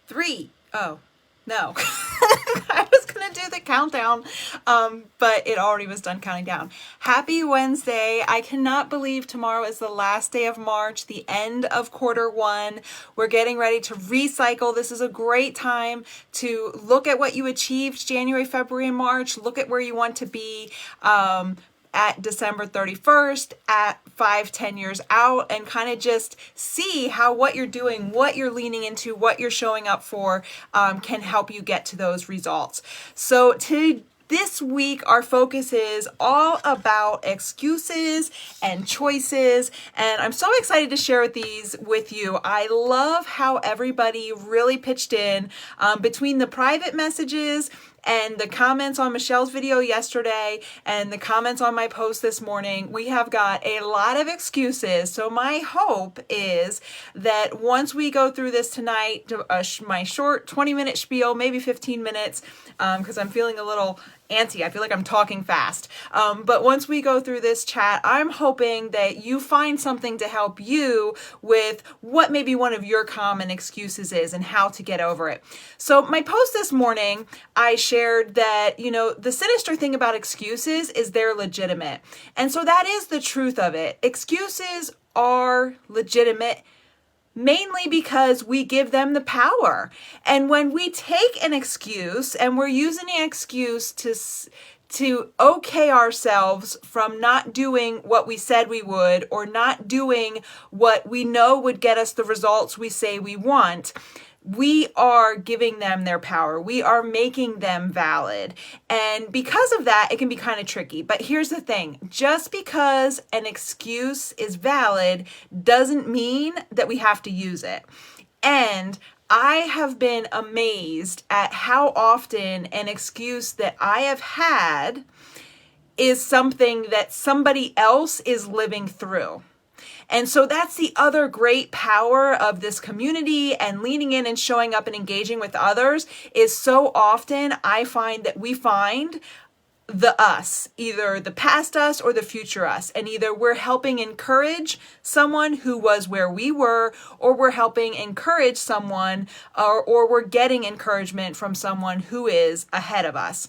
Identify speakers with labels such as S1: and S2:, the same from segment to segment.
S1: 3. Oh, no. I was going to do the countdown, but it already was done counting down. Happy Wednesday. I cannot believe tomorrow is the last day of March, the end of quarter 1. We're getting ready to recycle. This is a great time to look at what you achieved January, February, and March. Look at where you want to be at December 31st, at 5-10 years out, and kind of just see how what you're doing, what you're leaning into, what you're showing up for can help you get to those results. So this week, our focus is all about excuses and choices, and I'm so excited to share these with you. I love how everybody really pitched in between the private messages and the comments on Michelle's video yesterday and the comments on my post this morning. We have got a lot of excuses. So my hope is that once we go through this tonight, my short 20-minute spiel, maybe 15 minutes, because I'm feeling a little antsy. I feel like I'm talking fast. But once we go through this chat, I'm hoping that you find something to help you with what maybe one of your common excuses is and how to get over it. So my post this morning, I shared that, the sinister thing about excuses is they're legitimate. And so that is the truth of it. Excuses are legitimate, mainly because we give them the power. And when we take an excuse and we're using an excuse to okay ourselves from not doing what we said we would, or not doing what we know would get us the results we say we want, we are giving them their power. We are making them valid. And because of that, it can be kind of tricky. But here's the thing. Just because an excuse is valid doesn't mean that we have to use it. And I have been amazed at how often an excuse that I have had is something that somebody else is living through. And so that's the other great power of this community and leaning in and showing up and engaging with others is so often I find that we find the us, either the past us or the future us. And either we're helping encourage someone who was where we were, or we're helping encourage someone, or we're getting encouragement from someone who is ahead of us.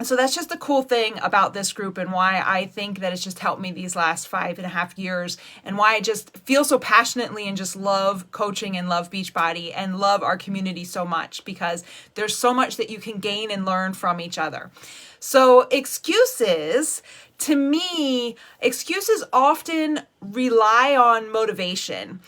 S1: So that's just the cool thing about this group, and why I think that it's just helped me these last 5.5 years, and why I just feel so passionately and just love coaching and love Beachbody and love our community so much, because there's so much that you can gain and learn from each other. So excuses, to me, excuses often rely on motivation,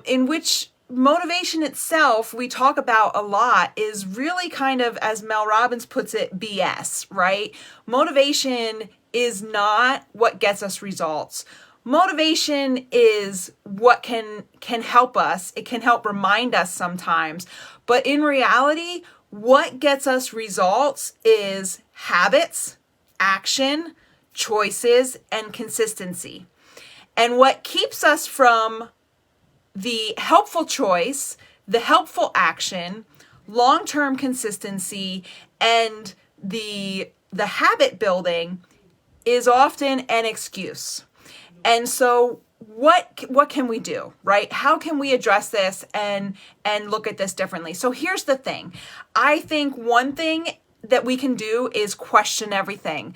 S1: in which motivation itself, we talk about a lot, is really kind of, as Mel Robbins puts it, BS, right? Motivation is not what gets us results. Motivation is what can help us. It can help remind us sometimes. But in reality, what gets us results is habits, action, choices, and consistency. And what keeps us from the helpful choice, the helpful action, long-term consistency, and the habit building is often an excuse. And so what can we do, right? How can we address this and look at this differently? So here's the thing. I think one thing that we can do is question everything.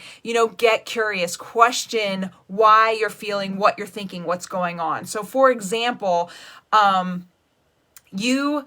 S1: Get curious, question why you're feeling, what you're thinking, what's going on. So for example, when you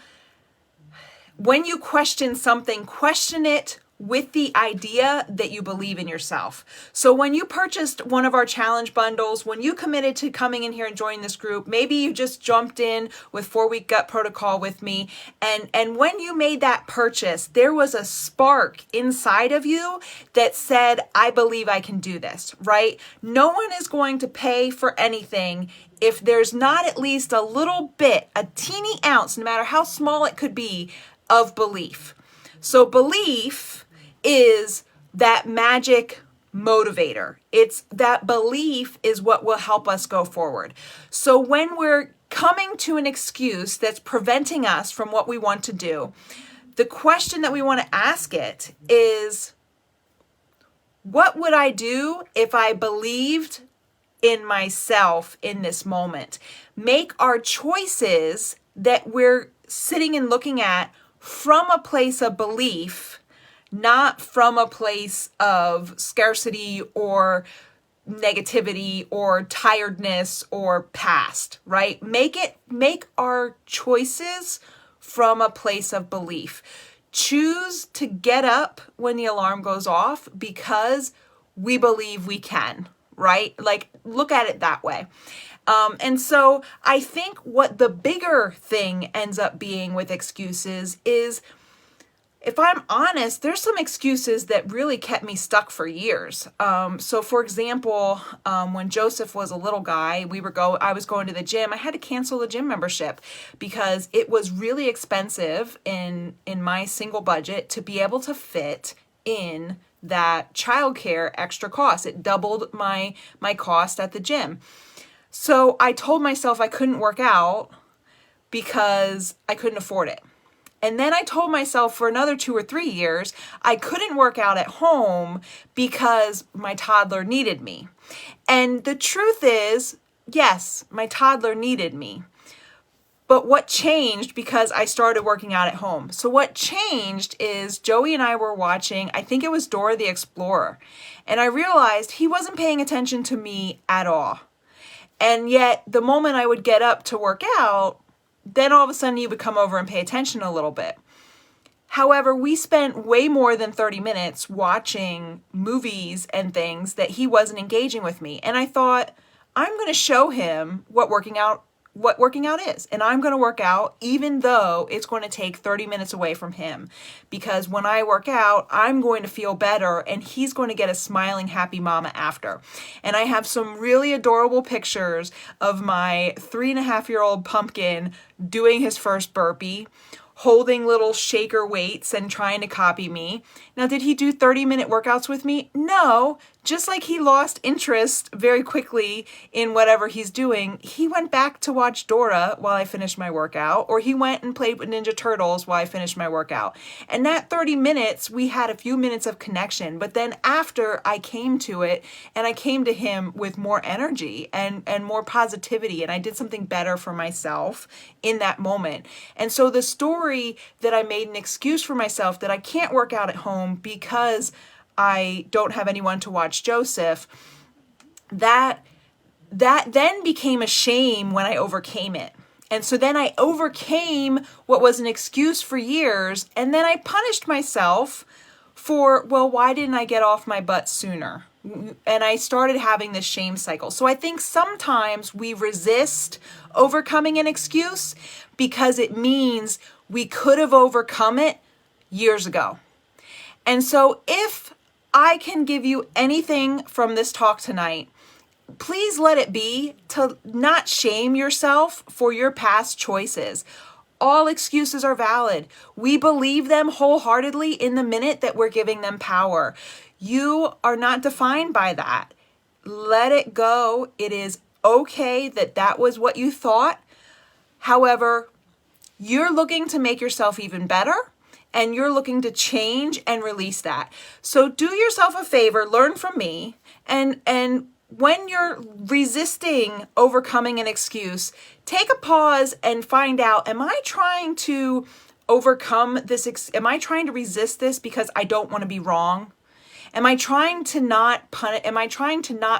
S1: question something, question it with the idea that you believe in yourself. So when you purchased one of our challenge bundles, when you committed to coming in here and joining this group, maybe you just jumped in with 4-week gut protocol with me. And when you made that purchase, there was a spark inside of you that said, I believe I can do this, right? No one is going to pay for anything if there's not at least a little bit, a teeny ounce, no matter how small it could be, of belief. So belief is that magic motivator. It's that belief is what will help us go forward. So when we're coming to an excuse that's preventing us from what we want to do, the question that we want to ask it is, what would I do if I believed in myself in this moment. Make our choices that we're sitting and looking at from a place of belief, not from a place of scarcity or negativity or tiredness or past, right? Make our choices from a place of belief. Choose to get up when the alarm goes off because we believe we can, right? Like, look at it that way. And so I think what the bigger thing ends up being with excuses is, if I'm honest, there's some excuses that really kept me stuck for years. So for example, when Joseph was a little guy, I was going to the gym. I had to cancel the gym membership because it was really expensive in my single budget to be able to fit in that childcare extra cost. It doubled my cost at the gym. So I told myself I couldn't work out because I couldn't afford it. And then I told myself for another 2 or 3 years, I couldn't work out at home because my toddler needed me. And the truth is, yes, my toddler needed me. But what changed because I started working out at home? So what changed is Joey and I were watching, I think it was Dora the Explorer. And I realized he wasn't paying attention to me at all. And yet the moment I would get up to work out, then all of a sudden he would come over and pay attention a little bit. However, we spent way more than 30 minutes watching movies and things that he wasn't engaging with me. And I thought, I'm going to show him what working out is. And I'm going to work out even though it's going to take 30 minutes away from him. Because when I work out, I'm going to feel better and he's going to get a smiling, happy mama after. And I have some really adorable pictures of my 3.5-year-old pumpkin doing his first burpee, holding little shaker weights and trying to copy me. Now, did he do 30-minute workouts with me? No. Just like he lost interest very quickly in whatever he's doing, he went back to watch Dora while I finished my workout, or he went and played with Ninja Turtles while I finished my workout. And that 30 minutes, we had a few minutes of connection. But then after I came to it, and I came to him with more energy and more positivity, and I did something better for myself in that moment. And so the story that I made an excuse for myself that I can't work out at home because I don't have anyone to watch Joseph, that then became a shame when I overcame it. And so then I overcame what was an excuse for years, and then I punished myself for, well, why didn't I get off my butt sooner? And I started having this shame cycle. So I think sometimes we resist overcoming an excuse because it means we could have overcome it years ago. And so if I can give you anything from this talk tonight, please let it be to not shame yourself for your past choices. All excuses are valid. We believe them wholeheartedly in the minute that we're giving them power. You are not defined by that. Let it go. It is okay that was what you thought. However, you're looking to make yourself even better, and you're looking to change and release that. So do yourself a favor, learn from me, and when you're resisting overcoming an excuse, take a pause and find out, am I trying to overcome this? Am I trying to resist this because I don't want to be wrong? Am I trying to not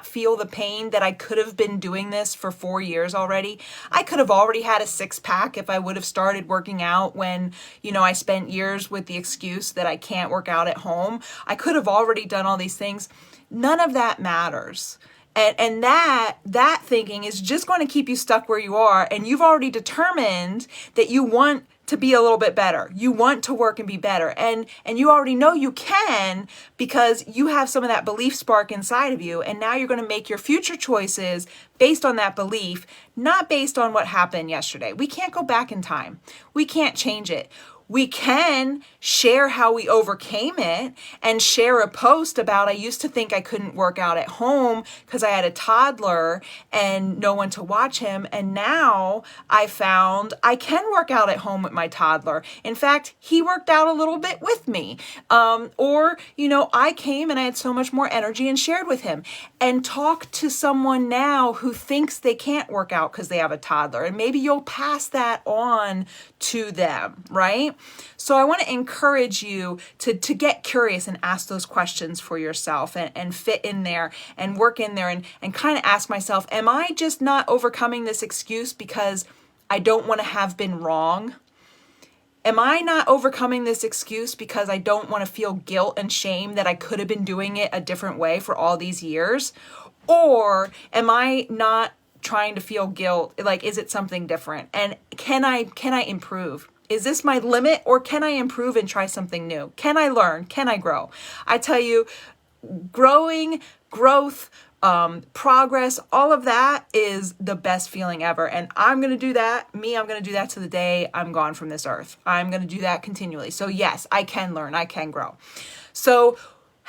S1: feel the pain that I could have been doing this for 4 years already? I could have already had a 6-pack if I would have started working out when, I spent years with the excuse that I can't work out at home. I could have already done all these things. None of that matters. And that thinking is just going to keep you stuck where you are. And you've already determined that you want to be a little bit better. You want to work and be better. And you already know you can because you have some of that belief spark inside of you. And now you're going to make your future choices based on that belief, not based on what happened yesterday. We can't go back in time. We can't change it. We can share how we overcame it and share a post about, I used to think I couldn't work out at home because I had a toddler and no one to watch him. And now I found I can work out at home with my toddler. In fact, he worked out a little bit with me. Or, I came and I had so much more energy and shared with him. And talk to someone now who thinks they can't work out because they have a toddler. And maybe you'll pass that on to them, right? So I want to encourage you to get curious and ask those questions for yourself and fit in there and work in there and kind of ask myself, am I just not overcoming this excuse because I don't want to have been wrong? Am I not overcoming this excuse because I don't want to feel guilt and shame that I could have been doing it a different way for all these years? Or am I not trying to feel guilt? Like, is it something different? And can I improve? Is this my limit, or can I improve and try something new? Can I learn? Can I grow? I tell you, growth, progress, all of that is the best feeling ever. And I'm going to do that. I'm going to do that to the day I'm gone from this earth. I'm going to do that continually. So yes, I can learn. I can grow. So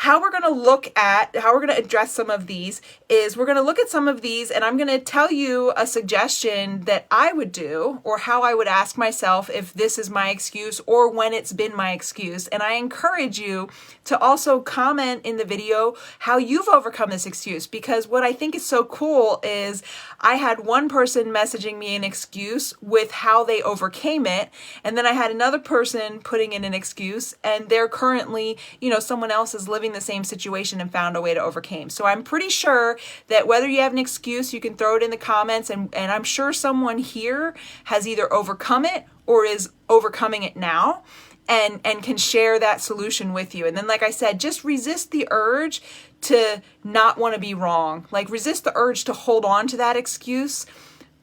S1: how we're going to address some of these is we're going to look at some of these, and I'm going to tell you a suggestion that I would do, or how I would ask myself if this is my excuse or when it's been my excuse. And I encourage you to also comment in the video how you've overcome this excuse, because what I think is so cool is I had one person messaging me an excuse with how they overcame it, and then I had another person putting in an excuse, and they're currently, someone else is living the same situation and found a way to overcome. So I'm pretty sure that whether you have an excuse, you can throw it in the comments, and I'm sure someone here has either overcome it or is overcoming it now and can share that solution with you. And then, like I said, just resist the urge to not want to be wrong. Like, resist the urge to hold on to that excuse,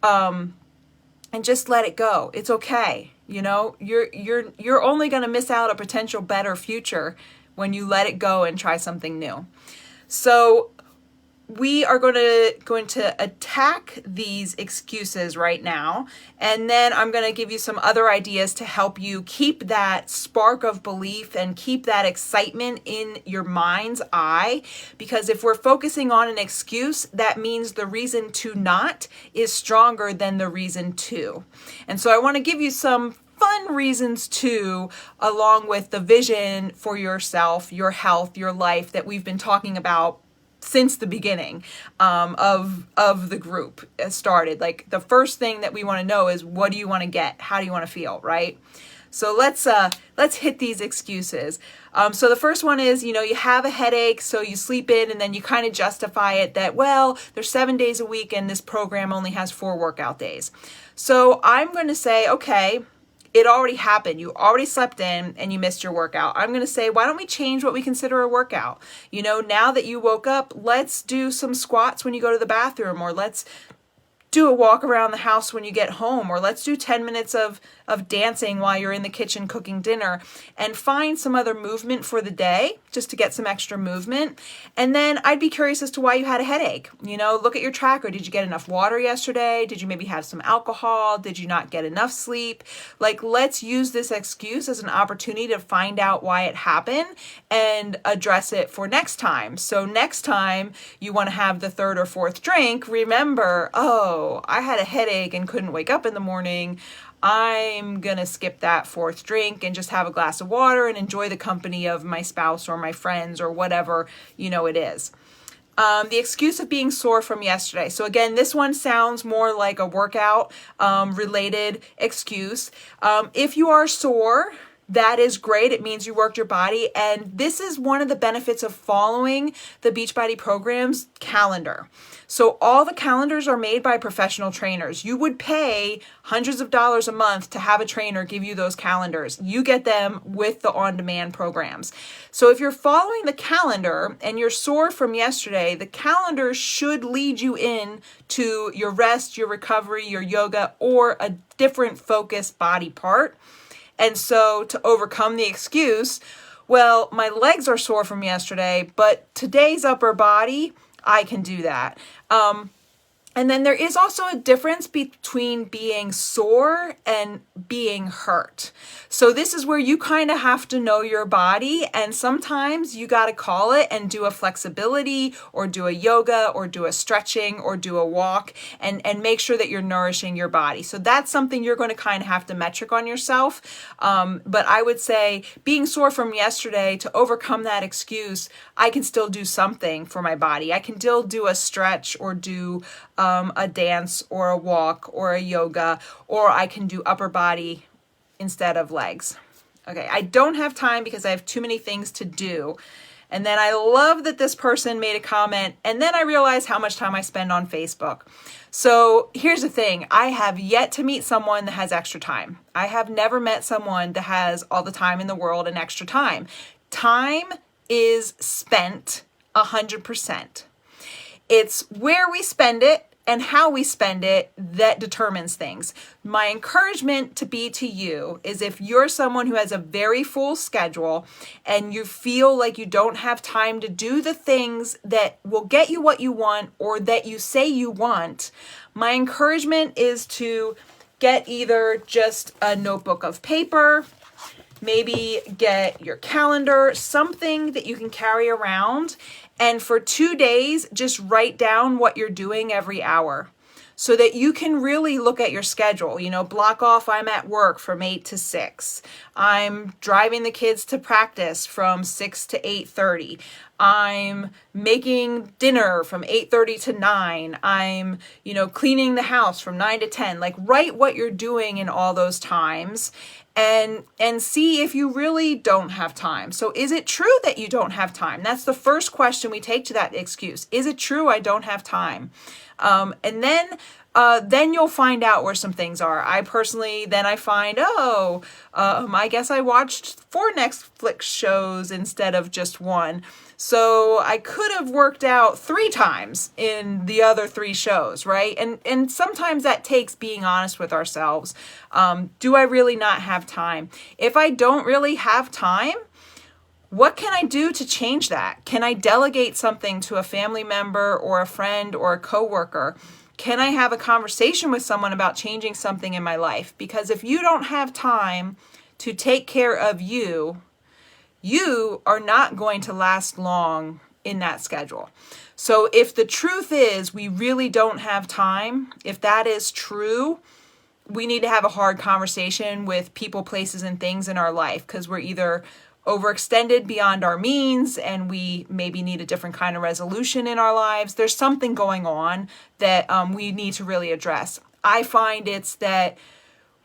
S1: and just let it go. It's okay. You're only going to miss out a potential better future when you let it go and try something new. So we are going to attack these excuses right now, and then I'm going to give you some other ideas to help you keep that spark of belief and keep that excitement in your mind's eye, because if we're focusing on an excuse, that means the reason to not is stronger than the reason to. And so I want to give you some fun reasons to, along with the vision for yourself, your health, your life that we've been talking about since the beginning of the group started. Like, the first thing that we want to know is, what do you want to get? How do you want to feel, right? So let's hit these excuses. So the first one is, you have a headache, so you sleep in, and then you kind of justify it that, well, there's 7 days a week and this program only has 4 workout days. So I'm going to say, okay, it already happened. You already slept in and you missed your workout. I'm going to say, why don't we change what we consider a workout? Now that you woke up, let's do some squats when you go to the bathroom, or let's do a walk around the house when you get home, or let's do 10 minutes of dancing while you're in the kitchen cooking dinner, and find some other movement for the day just to get some extra movement. And then I'd be curious as to why you had a headache. Look at your tracker. Did you get enough water yesterday? Did you maybe have some alcohol? Did you not get enough sleep? Like, let's use this excuse as an opportunity to find out why it happened and address it for next time. So next time you want to have the 3rd or 4th drink, remember, oh, I had a headache and couldn't wake up in the morning. I'm going to skip that 4th drink and just have a glass of water and enjoy the company of my spouse or my friends or whatever, it is. The excuse of being sore from yesterday. So again, this one sounds more like a workout related excuse. If you are sore, that is great. It means you worked your body. And this is one of the benefits of following the Beachbody program's calendar. So all the calendars are made by professional trainers. You would pay hundreds of dollars a month to have a trainer give you those calendars. You get them with the on-demand programs. So if you're following the calendar and you're sore from yesterday, the calendar should lead you in to your rest, your recovery, your yoga, or a different focused body part. And so to overcome the excuse, well, my legs are sore from yesterday, but today's upper body, I can do that. And then there is also a difference between being sore and being hurt. So this is where you kind of have to know your body, and sometimes you got to call it and do a flexibility or do a yoga or do a stretching or do a walk and make sure that you're nourishing your body. So that's something you're going to kind of have to metric on yourself. But I would say being sore from yesterday, to overcome that excuse, I can still do something for my body. I can still do a stretch or do a dance or a walk or a yoga, or I can do upper body instead of legs. Okay, I don't have time because I have too many things to do. And then I love that this person made a comment, and then I realized how much time I spend on Facebook. So here's the thing. I have yet to meet someone that has extra time. I have never met someone that has all the time in the world and extra time. Time is spent 100%. It's where we spend it and how we spend it that determines things. My encouragement to you is, if you're someone who has a very full schedule and you feel like you don't have time to do the things that will get you what you want or that you say you want, my encouragement is to get either just a notebook of paper, maybe get your calendar, something that you can carry around, and for 2 days, just write down what you're doing every hour so that you can really look at your schedule. Block off, I'm at work from 8 to 6. I'm driving the kids to practice from 6 to 8:30. I'm making dinner from 8:30 to 9. I'm, cleaning the house from 9 to 10. Like, write what you're doing in all those times and see if you really don't have time. So is it true that you don't have time? That's the first question we take to that excuse. Is it true I don't have time? And then you'll find out where some things are. I personally, then I find, I guess I watched 4 Netflix shows instead of just 1. So I could have worked out 3 times in the other 3 shows, right? And sometimes that takes being honest with ourselves. Do I really not have time? If I don't really have time, what can I do to change that? Can I delegate something to a family member or a friend or a coworker? Can I have a conversation with someone about changing something in my life? Because if you don't have time to take care of you, you are not going to last long in that schedule. So if the truth is we really don't have time, if that is true, we need to have a hard conversation with people, places, and things in our life, because we're either overextended beyond our means and we maybe need a different kind of resolution in our lives. There's something going on that we need to really address. I find it's that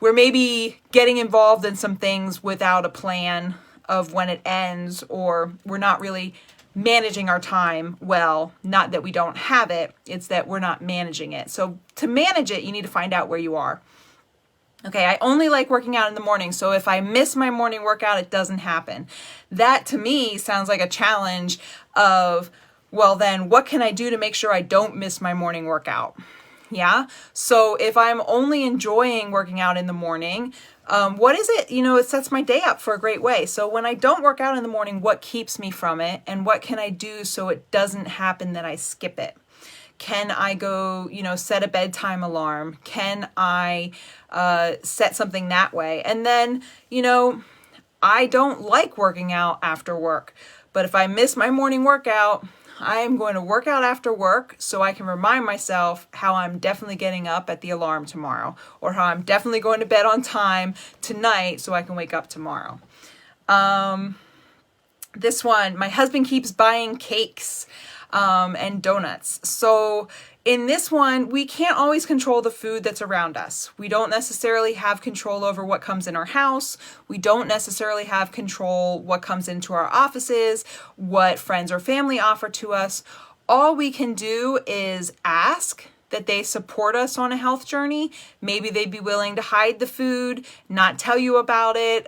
S1: we're maybe getting involved in some things without a plan of when it ends, or we're not really managing our time well. Not that we don't have it, it's that we're not managing it. So to manage it, you need to find out where you are. Okay, I only like working out in the morning, so if I miss my morning workout, it doesn't happen. That to me sounds like a challenge of, well then, what can I do to make sure I don't miss my morning workout? Yeah, so if I'm only enjoying working out in the morning, what is it? It sets my day up for a great way. So when I don't work out in the morning, what keeps me from it? And what can I do so it doesn't happen that I skip it? Can I go, set a bedtime alarm? Can I set something that way? And then, I don't like working out after work. But if I miss my morning workout, I am going to work out after work so I can remind myself how I'm definitely getting up at the alarm tomorrow, or how I'm definitely going to bed on time tonight so I can wake up tomorrow. This one, my husband keeps buying cakes and donuts. So in this one, we can't always control the food that's around us. We don't necessarily have control over what comes in our house. We don't necessarily have control what comes into our offices, what friends or family offer to us. All we can do is ask that they support us on a health journey. Maybe they'd be willing to hide the food, not tell you about it,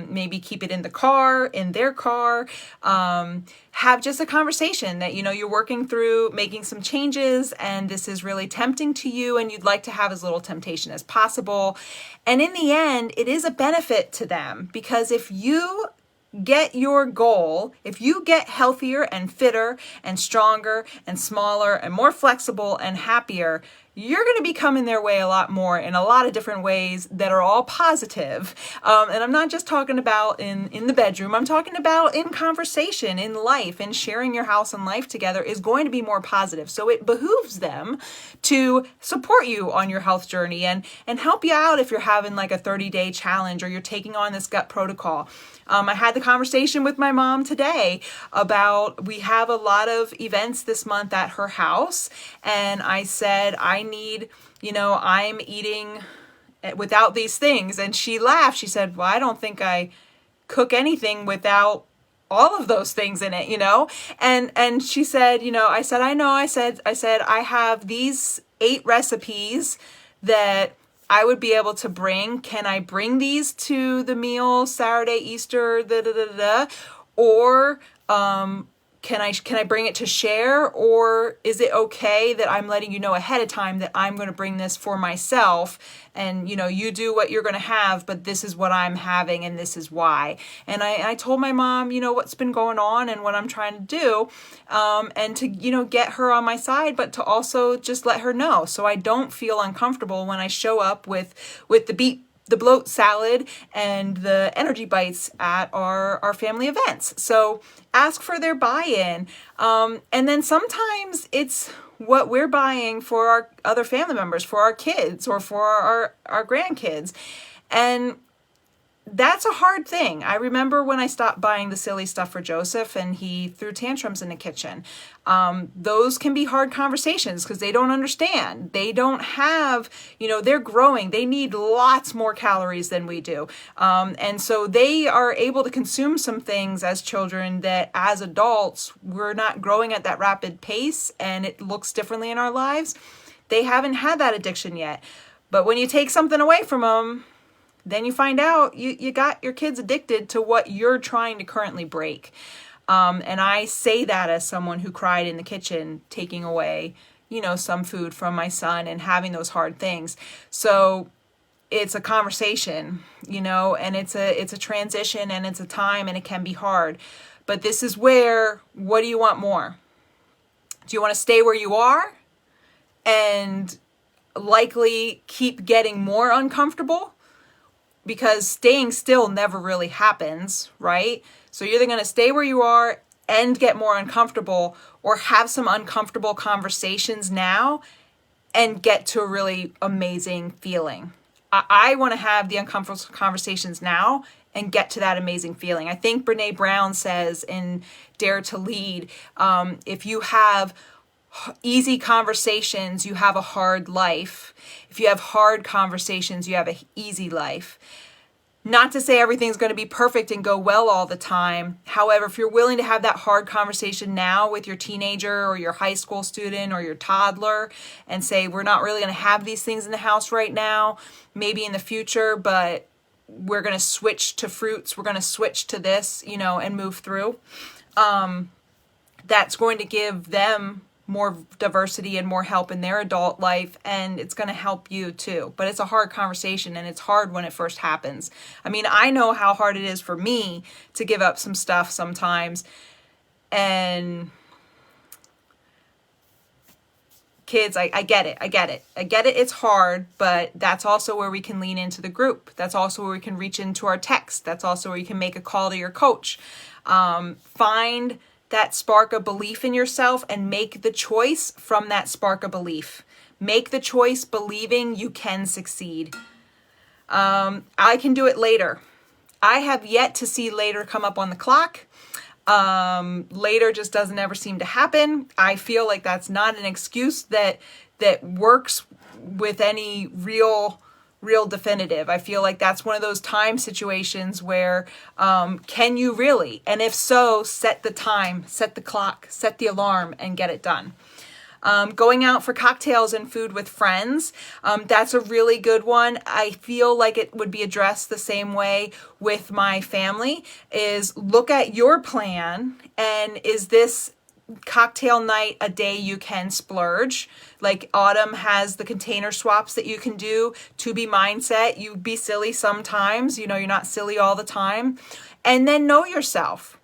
S1: maybe keep it in their car, have just a conversation that, you're working through making some changes and this is really tempting to you and you'd like to have as little temptation as possible. And in the end, it is a benefit to them, because if you get your goal, if you get healthier and fitter and stronger and smaller and more flexible and happier, you're going to be coming their way a lot more in a lot of different ways that are all positive. And I'm not just talking about in the bedroom. I'm talking about in conversation, in life, and sharing your house and life together is going to be more positive. So it behooves them to support you on your health journey and help you out if you're having like a 30-day challenge or you're taking on this gut protocol. I had the conversation with my mom today about we have a lot of events this month at her house, and I said I need, I'm eating without these things, and she laughed. She said, well, I don't think I cook anything without all of those things in it, and she said, I said, I know, I said I have these 8 recipes that I would be able to bring. Can I bring these to the meal Saturday, Easter, or can I bring it to share, or is it okay that I'm letting you know ahead of time that I'm going to bring this for myself, and you do what you're going to have, but this is what I'm having and this is why. And I told my mom what's been going on and what I'm trying to do, and to get her on my side, but to also just let her know so I don't feel uncomfortable when I show up with the bloat salad and the energy bites at our family events. So ask for their buy-in. And then sometimes it's what we're buying for our other family members, for our kids or for our grandkids. And that's a hard thing. I remember when I stopped buying the silly stuff for Joseph and he threw tantrums in the kitchen. Those can be hard conversations because they don't understand. They don't have, they're growing. They need lots more calories than we do. And so they are able to consume some things as children that as adults, we're not growing at that rapid pace and it looks differently in our lives. They haven't had that addiction yet. But when you take something away from them, then you find out you got your kids addicted to what you're trying to currently break. And I say that as someone who cried in the kitchen, taking away, some food from my son and having those hard things. So it's a conversation, and it's a transition and it's a time and it can be hard. But this is where, what do you want more? Do you want to stay where you are and likely keep getting more uncomfortable? Because staying still never really happens, right? So you're either going to stay where you are and get more uncomfortable, or have some uncomfortable conversations now and get to a really amazing feeling. I want to have the uncomfortable conversations now and get to that amazing feeling. I think Brene Brown says in Dare to Lead, if you have easy conversations, you have a hard life. If you have hard conversations, you have an easy life. Not to say everything's going to be perfect and go well all the time. However, if you're willing to have that hard conversation now with your teenager or your high school student or your toddler and say, we're not really going to have these things in the house right now, maybe in the future, but we're going to switch to fruits, we're going to switch to this, and move through. That's going to give them more diversity and more help in their adult life, and it's going to help you too. But it's a hard conversation, and it's hard when it first happens. I mean, I know how hard it is for me to give up some stuff sometimes, and kids, I get it. It's hard, but that's also where we can lean into the group. That's also where we can reach into our text. That's also where you can make a call to your coach. Find that spark of belief in yourself and make the choice from that spark of belief. Make the choice believing you can succeed. I can do it later. I have yet to see later come up on the clock. Later just doesn't ever seem to happen. I feel like that's not an excuse that works with any real definitive. I feel like that's one of those time situations where can you really? And if so, set the time, set the clock, set the alarm, and get it done. Going out for cocktails and food with friends, that's a really good one. I feel like it would be addressed the same way with my family, is look at your plan, and is this cocktail night a day you can splurge? Like Autumn has the container swaps that you can do. To be mindset, you be silly sometimes, you're not silly all the time. And then know yourself.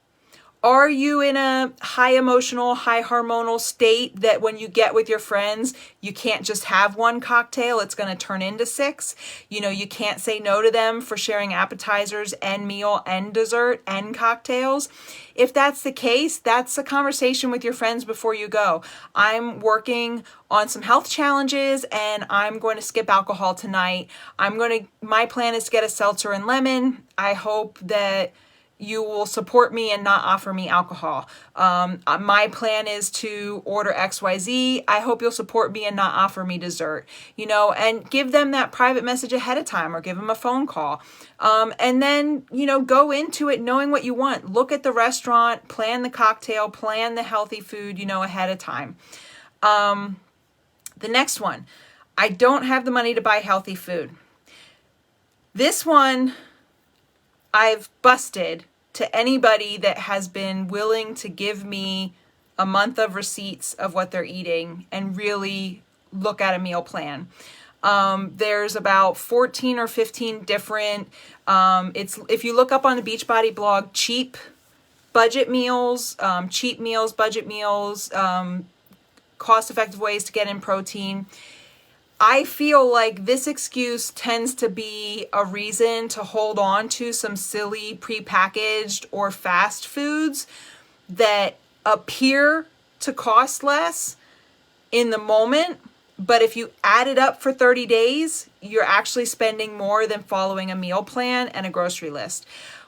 S1: Are you in a high emotional, high hormonal state that when you get with your friends, you can't just have one cocktail, it's going to turn into 6? You know, you can't say no to them for sharing appetizers and meal and dessert and cocktails. If that's the case, that's a conversation with your friends before you go. I'm working on some health challenges and I'm going to skip alcohol tonight. My plan is to get a seltzer and lemon. I hope that you will support me and not offer me alcohol. My plan is to order XYZ. I hope you'll support me and not offer me dessert, you know, and give them that private message ahead of time or give them a phone call. And then, you know, go into it knowing what you want. Look at the restaurant, plan the cocktail, plan the healthy food, you know, ahead of time. The next one, I don't have the money to buy healthy food. This one I've busted to anybody that has been willing to give me a month of receipts of what they're eating and really look at a meal plan. There's about 14 or 15 different, if you look up on the Beachbody blog, cheap budget meals, budget meals, cost-effective ways to get in protein. I feel like this excuse tends to be a reason to hold on to some silly prepackaged or fast foods that appear to cost less in the moment, but if you add it up for 30 days, you're actually spending more than following a meal plan and a grocery list.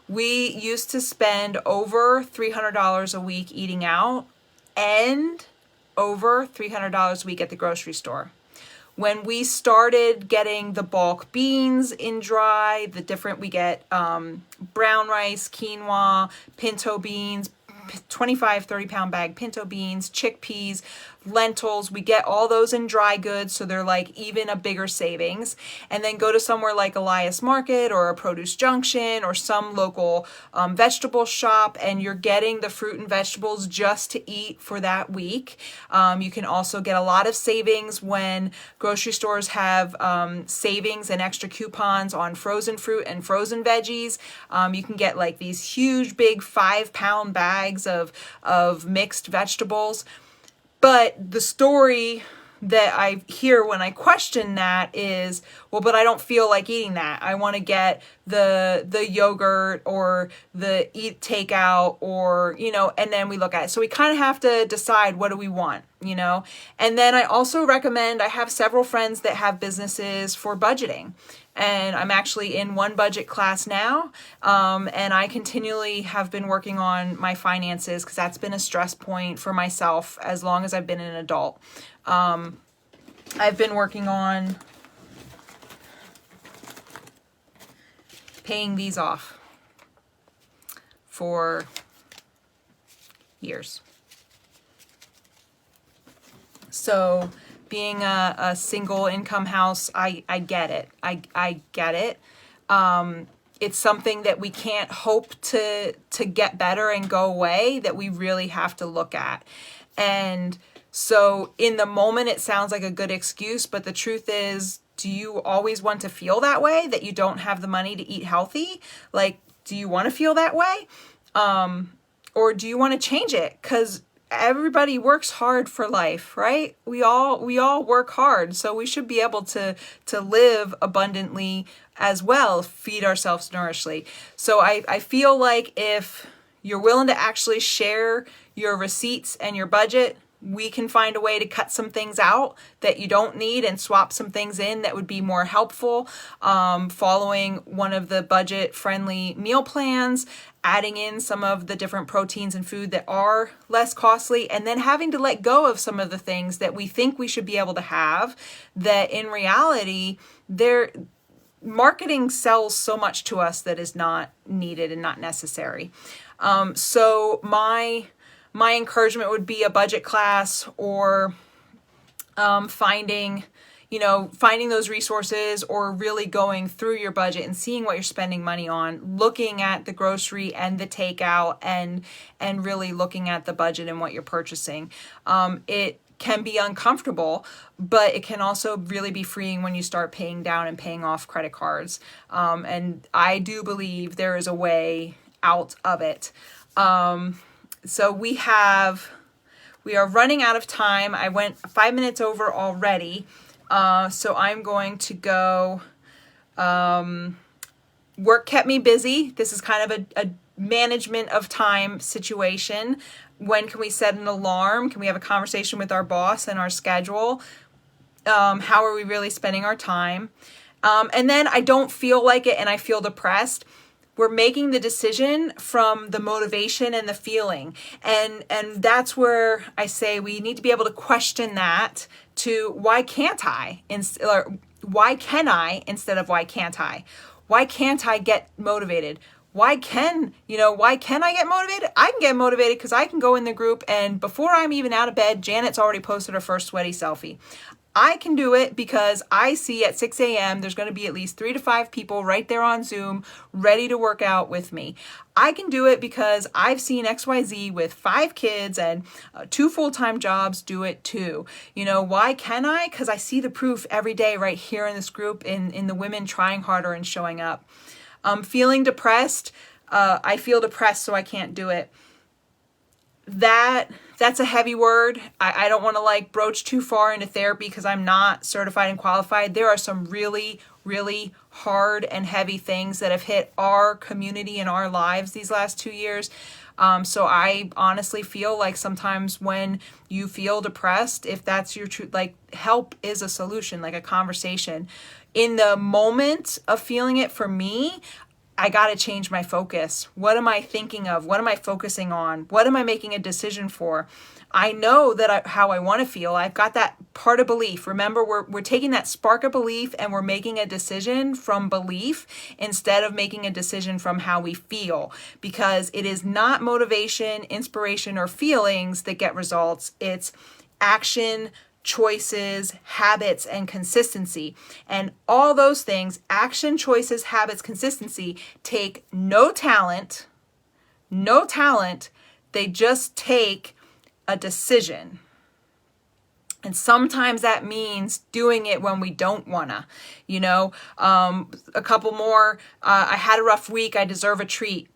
S1: We used to spend over $300 a week eating out and over $300 a week at the grocery store. When we started getting the bulk beans in dry, we get brown rice, quinoa, pinto beans, 25, 30-pound bag pinto beans, chickpeas, lentils. We get all those in dry goods, so they're like even a bigger savings. And then go to somewhere like Elias Market or a Produce Junction or some local vegetable shop, and you're getting the fruit and vegetables just to eat for that week. You can also get a lot of savings when grocery stores have savings and extra coupons on frozen fruit and frozen veggies. You can get like these huge, big 5-pound bags of mixed vegetables. But the story that I hear when I question that is, well, but I don't feel like eating that. I want to get the yogurt or the eat takeout or, you know, and then we look at it. So we kind of have to decide, what do we want, you know? And then I also recommend, I have several friends that have businesses for budgeting. And I'm actually in one budget class now. And I continually have been working on my finances because that's been a stress point for myself as long as I've been an adult. I've been working on paying these off for years. So being a single income house, I get it. I get it. It's something that we can't hope to get better and go away, that we really have to look at. And so in the moment, it sounds like a good excuse, but the truth is, do you always want to feel that way, that you don't have the money to eat healthy? Like, do you want to feel that way? Or do you want to change it? Because everybody works hard for life, right? We all work hard, so we should be able to live abundantly as well, feed ourselves nourishingly. So I feel like if you're willing to actually share your receipts and your budget, we can find a way to cut some things out that you don't need and swap some things in that would be more helpful. Following one of the budget-friendly meal plans, adding in some of the different proteins and food that are less costly, and then having to let go of some of the things that we think we should be able to have, that in reality, marketing sells so much to us that is not needed and not necessary. So my encouragement would be a budget class, or finding those resources, or really going through your budget and seeing what you're spending money on, looking at the grocery and the takeout, and really looking at the budget and what you're purchasing. It can be uncomfortable, but it can also really be freeing when you start paying down and paying off credit cards. And I do believe there is a way out of it. So we are running out of time. I went 5 minutes over already. So I'm going to go. Work kept me busy. This is kind of a management of time situation. When can we set an alarm? Can we have a conversation with our boss and our schedule? How are we really spending our time? And then I don't feel like it and I feel depressed. We're making the decision from the motivation and the feeling. And that's where I say we need to be able to question that to why can't I? Or why can I instead of why can't I? Why can't I get motivated? Why can I get motivated? I can get motivated because I can go in the group and before I'm even out of bed, Janet's already posted her first sweaty selfie. I can do it because I see at 6 a.m. there's going to be at least 3 to 5 people right there on Zoom ready to work out with me. I can do it because I've seen XYZ with 5 kids and 2 full-time jobs do it too. Why can I? Because I see the proof every day right here in this group in the women trying harder and showing up. Feeling depressed. I feel depressed, so I can't do it. That's a heavy word. I don't want to broach too far into therapy because I'm not certified and qualified. There are some really, really hard and heavy things that have hit our community and our lives these last 2 years. So I honestly feel like sometimes when you feel depressed, if that's your truth, help is a solution, like a conversation. In the moment of feeling it for me, I got to change my focus. What am I thinking of? What am I focusing on? What am I making a decision for? I know that how I want to feel. I've got that part of belief. Remember, we're taking that spark of belief and we're making a decision from belief instead of making a decision from how we feel. Because it is not motivation, inspiration, or feelings that get results. It's action, choices, habits, and consistency. And all those things, action, choices, habits, consistency, take no talent. They just take a decision. And sometimes that means doing it when we don't wanna, a couple more. I had a rough week. I deserve a treat.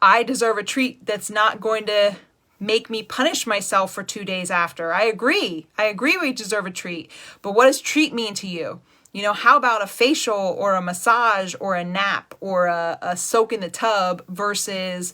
S1: I deserve a treat that's not going to make me punish myself for 2 days after. I agree we deserve a treat. But what does treat mean to you? How about a facial or a massage or a nap or a soak in the tub versus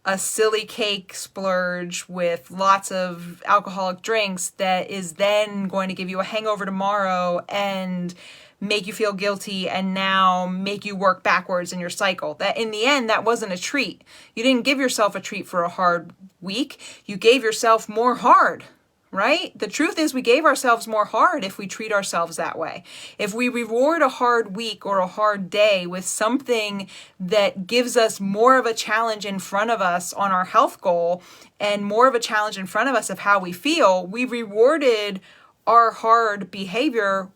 S1: a silly cake splurge with lots of alcoholic drinks that is then going to give you a hangover tomorrow and make you feel guilty and now make you work backwards in your cycle. That in the end, that wasn't a treat. You didn't give yourself a treat for a hard week. You gave yourself more hard, right? The truth is we gave ourselves more hard if we treat ourselves that way. If we reward a hard week or a hard day with something that gives us more of a challenge in front of us on our health goal and more of a challenge in front of us of how we feel, we rewarded our hard behavior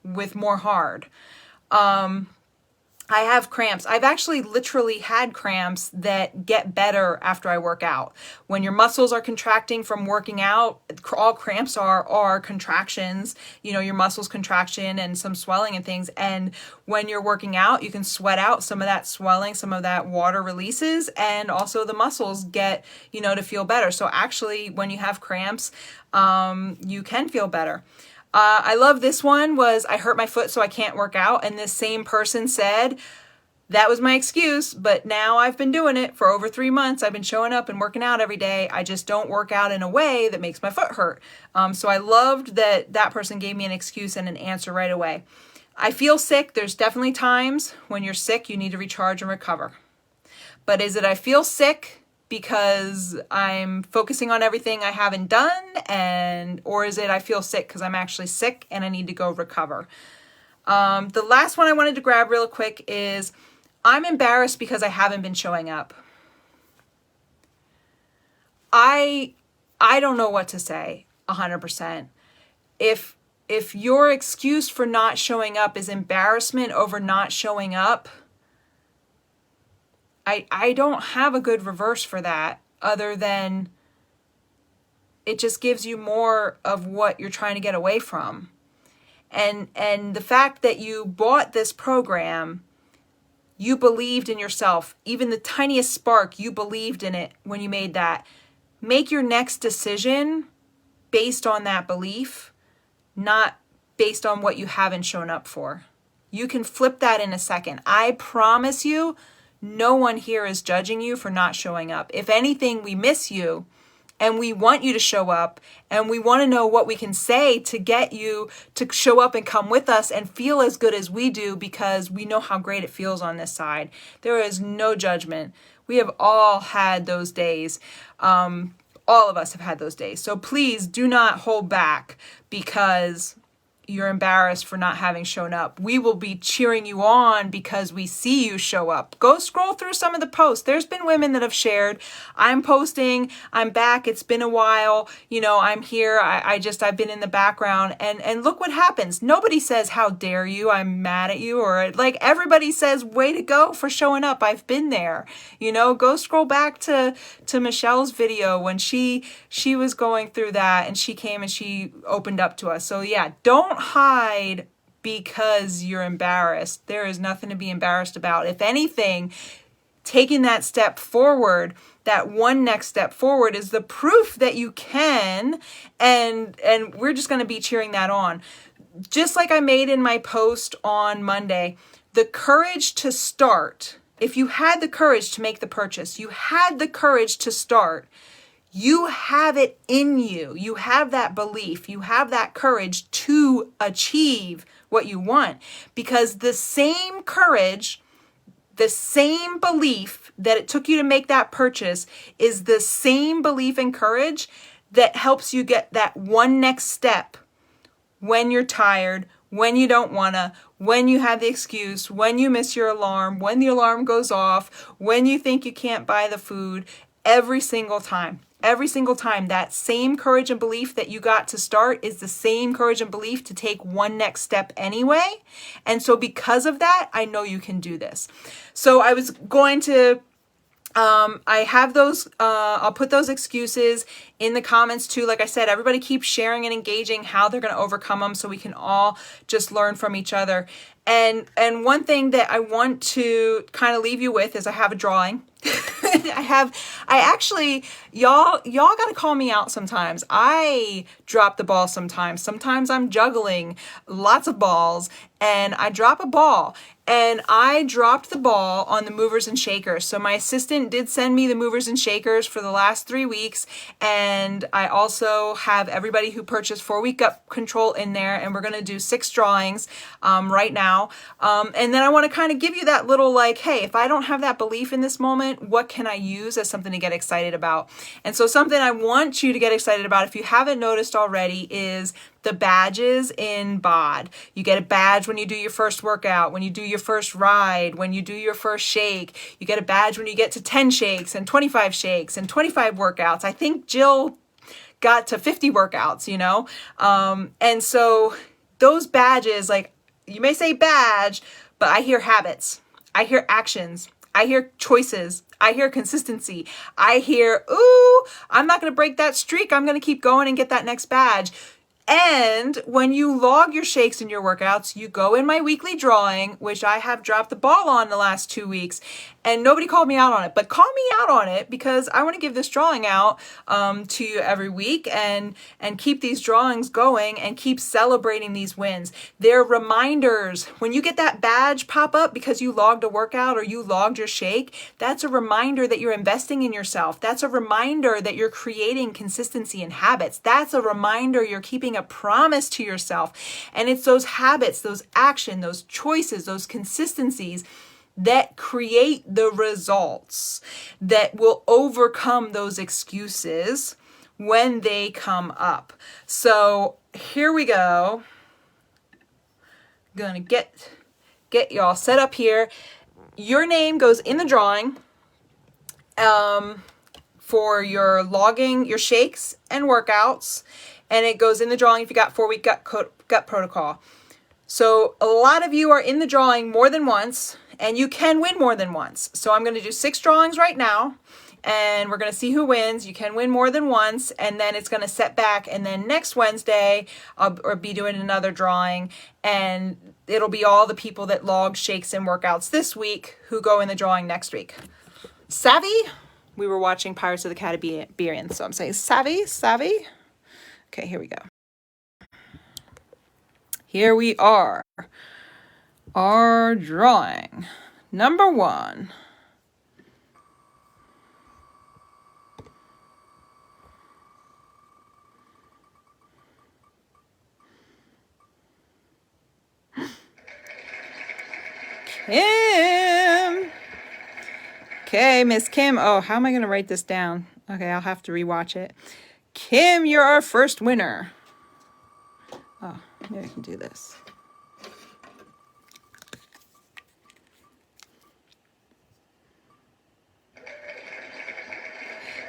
S1: with more hard. I have cramps. I've actually literally had cramps that get better after I work out. When your muscles are contracting from working out, all cramps are contractions, your muscles contraction and some swelling and things. And when you're working out, you can sweat out some of that swelling, some of that water releases, and also the muscles get, to feel better. So actually, when you have cramps, you can feel better. I love this one was I hurt my foot so I can't work out. And this same person said, that was my excuse, but now I've been doing it for over 3 months. I've been showing up and working out every day. I just don't work out in a way that makes my foot hurt. So I loved that person gave me an excuse and an answer right away. I feel sick. There's definitely times when you're sick, you need to recharge and recover. But is it I feel sick because I'm focusing on everything I haven't done, or is it I feel sick because I'm actually sick and I need to go recover? The last one I wanted to grab real quick is I'm embarrassed because I haven't been showing up. I don't know what to say 100%. If your excuse for not showing up is embarrassment over not showing up, I don't have a good reverse for that other than it just gives you more of what you're trying to get away from. And the fact that you bought this program You believed in yourself. Even the tiniest spark, you believed in it when you made that. Make your next decision based on that belief, not based on what you haven't shown up for. You can flip that in a second. I promise you, no one here is judging you for not showing up. If anything, we miss you and we want you to show up, and we want to know what we can say to get you to show up and come with us and feel as good as we do, because we know how great it feels on this side. There is no judgment. We have all had those days. All of us have had those days. So please do not hold back because you're embarrassed for not having shown up. We will be cheering you on because we see you show up. Go scroll through some of the posts. There's been women that have shared, I'm posting, I'm back, it's been a while, I'm here, I've been in the background, and look what happens. Nobody says, how dare you, I'm mad at you, or like everybody says, way to go for showing up, I've been there. Go scroll back to Michelle's video when she was going through that, and she came and she opened up to us. So yeah, don't hide because you're embarrassed. There is nothing to be embarrassed about. If anything, taking that step forward, that one next step forward, is the proof that you can, and we're just going to be cheering that on. Just like I made in my post on Monday, the courage to start. If you had the courage to make the purchase, you had the courage to start, you have it in you. You have that belief. You have that courage to achieve what you want. Because the same courage, the same belief that it took you to make that purchase is the same belief and courage that helps you get that one next step when you're tired, when you don't wanna, when you have the excuse, when you miss your alarm, when the alarm goes off, when you think you can't buy the food, every single time. Every single time, that same courage and belief that you got to start is the same courage and belief to take one next step anyway. And so because of that, I know you can do this. So I was going to, I have those, I'll put those excuses in the comments too. Like I said, everybody keep sharing and engaging how they're going to overcome them so we can all just learn from each other. And one thing that I want to kind of leave you with is I have a drawing. Y'all got to call me out sometimes. I drop the ball sometimes. Sometimes I'm juggling lots of balls and I drop a ball. And I dropped the ball on the movers and shakers. So my assistant did send me the movers and shakers for the last 3 weeks. And I also have everybody who purchased 4-week gut control in there. And we're going to do 6 drawings right now. And then I want to kind of give you that little like, hey, if I don't have that belief in this moment, what can I use as something to get excited about? And so something I want you to get excited about, if you haven't noticed already, is the badges in BOD. You get a badge when you do your first workout, when you do your first ride, when you do your first shake. You get a badge when you get to 10 shakes and 25 shakes and 25 workouts. I think Jill got to 50 workouts, and so those badges, like you may say badge, but I hear habits. I hear actions. I hear choices. I hear consistency. I hear, ooh, I'm not going to break that streak. I'm going to keep going and get that next badge. And when you log your shakes and your workouts, you go in my weekly drawing, which I have dropped the ball on the last 2 weeks, and nobody called me out on it. But call me out on it because I want to give this drawing out to you every week and keep these drawings going and keep celebrating these wins. They're reminders. When you get that badge pop up because you logged a workout or you logged your shake, that's a reminder that you're investing in yourself. That's a reminder that you're creating consistency and habits. That's a reminder you're keeping a promise to yourself. And it's those habits, those action, those choices, those consistencies that create the results that will overcome those excuses when they come up. So here we go. Gonna get y'all set up here. Your name goes in the drawing for your logging your shakes and workouts, and it goes in the drawing if you got 4-week gut protocol. So a lot of you are in the drawing more than once, and you can win more than once. So I'm going to do 6 drawings right now, and we're going to see who wins. You can win more than once, and then it's going to set back. And then next Wednesday, I'll be doing another drawing, and it'll be all the people that log shakes and workouts this week who go in the drawing next week. Savvy? We were watching Pirates of the Caribbean, so I'm saying savvy, savvy. Okay, here we go. Here we are. Our drawing. Number 1. Kim. Okay, Miss Kim. Oh, how am I going to write this down? Okay, I'll have to rewatch it. Kim, you're our first winner. Oh, maybe I can do this.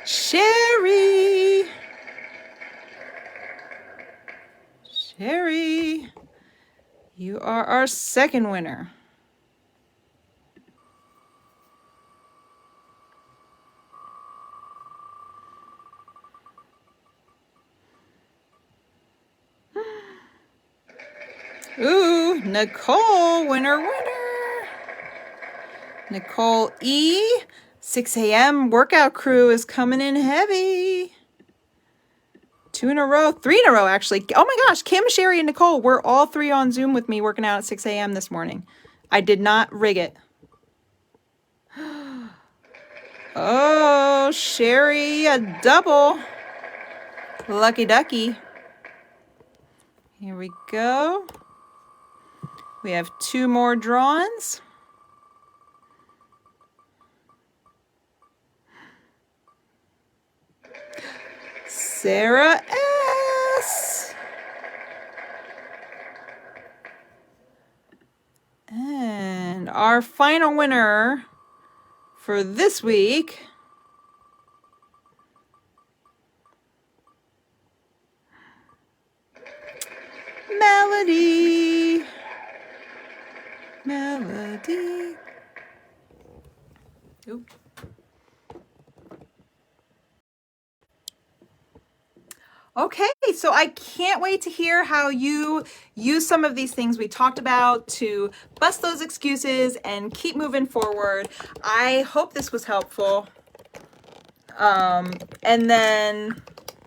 S1: Sherry. Sherry, you are our second winner. Ooh, Nicole, winner. Nicole E, 6 a.m. workout crew is coming in heavy. 2 in a row, 3 in a row, actually. Oh my gosh, Kim, Sherry, and Nicole were all 3 on Zoom with me working out at 6 a.m. this morning. I did not rig it. Oh, Sherry, a double. Lucky ducky. Here we go. We have 2 more drawings. Sarah S. And our final winner for this week Melody. Melody. Oop. Okay, so I can't wait to hear how you use some of these things we talked about to bust those excuses and keep moving forward. I hope this was helpful. And then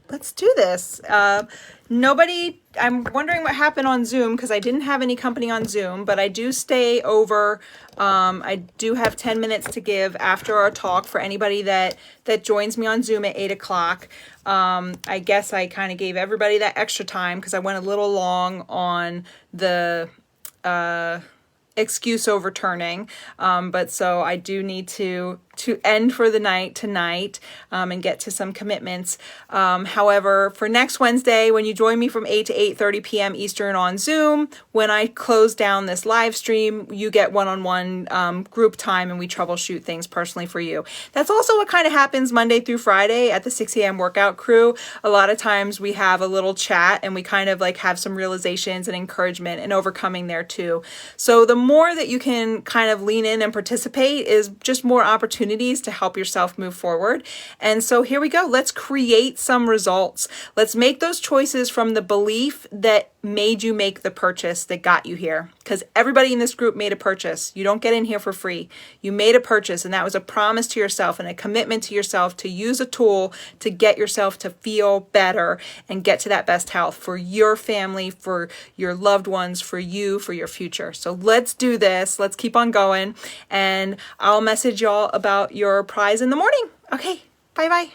S1: let's do this. I'm wondering what happened on Zoom because I didn't have any company on Zoom, but I do stay over. I do have 10 minutes to give after our talk for anybody that joins me on Zoom at 8 o'clock. I guess I kind of gave everybody that extra time because I went a little long on the excuse overturning. But so I do need to end for the night tonight and get to some commitments. However, for next Wednesday, when you join me from 8 to 8:30 p.m. Eastern on Zoom, when I close down this live stream, you get one-on-one group time and we troubleshoot things personally for you. That's also what kind of happens Monday through Friday at the 6 a.m. workout crew. A lot of times we have a little chat and we kind of like have some realizations and encouragement and overcoming there too. So the more that you can kind of lean in and participate is just more opportunities to help yourself move forward. And so here we go. Let's create some results. Let's make those choices from the belief that made you make the purchase that got you here. Because everybody in this group made a purchase. You don't get in here for free. You made a purchase, and that was a promise to yourself and a commitment to yourself to use a tool to get yourself to feel better and get to that best health for your family, for your loved ones, for you, for your future. So let's do this. Let's keep on going. And I'll message y'all about your prize in the morning. Okay, bye-bye.